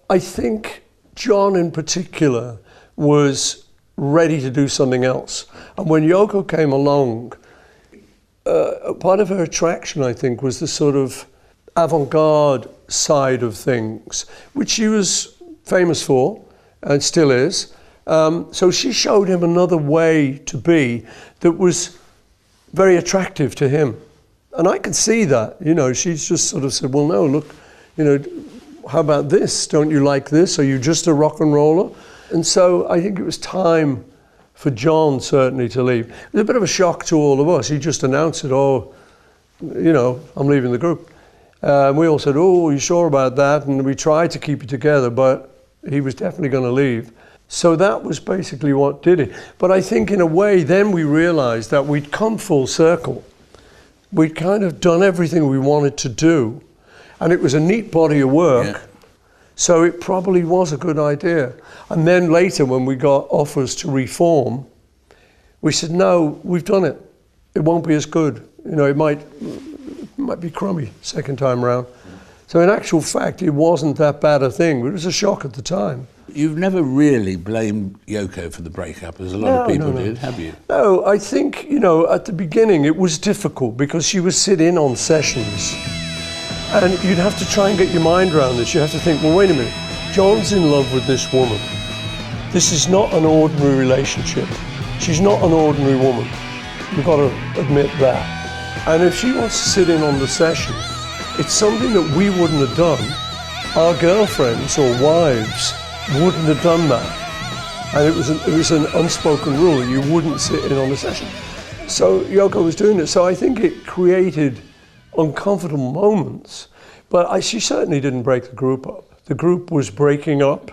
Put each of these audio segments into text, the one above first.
I think John in particular was ready to do something else. And when Yoko came along, part of her attraction, I think, was the sort of avant-garde side of things, which she was famous for and still is. So she showed him another way to be that was very attractive to him. And I could see that, you know, she's just sort of said, well, no, look, you know, how about this? Don't you like this? Are you just a rock and roller? And so I think it was time for John certainly to leave. It was a bit of a shock to all of us. He just announced it, oh, you know, I'm leaving the group. We all said, oh, are you sure about that? And we tried to keep it together, but he was definitely going to leave. So that was basically what did it. But I think in a way, then we realized that we'd come full circle. We'd kind of done everything we wanted to do. And it was a neat body of work. Yeah. So it probably was a good idea. And then later, when we got offers to reform, we said, no, we've done it. It won't be as good. You know, it might be crummy second time around. So in actual fact, it wasn't that bad a thing. It was a shock at the time. You've never really blamed Yoko for the breakup, as a lot of people did, have you? No, I think, you know, at the beginning it was difficult because she would sit in on sessions. And you'd have to try and get your mind around this. You have to think, well, wait a minute, John's in love with this woman. This is not an ordinary relationship. She's not an ordinary woman. You've got to admit that. And if she wants to sit in on the session, it's something that we wouldn't have done. Our girlfriends or wives wouldn't have done that. And it was an unspoken rule that you wouldn't sit in on the session. So Yoko was doing it. So I think it created uncomfortable moments, but she certainly didn't break the group up. The group was breaking up,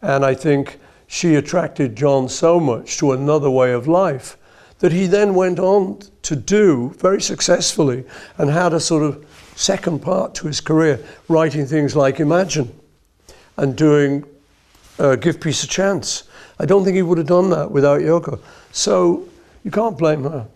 and I think she attracted John so much to another way of life that he then went on to do very successfully and had a sort of second part to his career, writing things like Imagine and doing Give Peace a Chance. I don't think he would have done that without Yoko. So you can't blame her.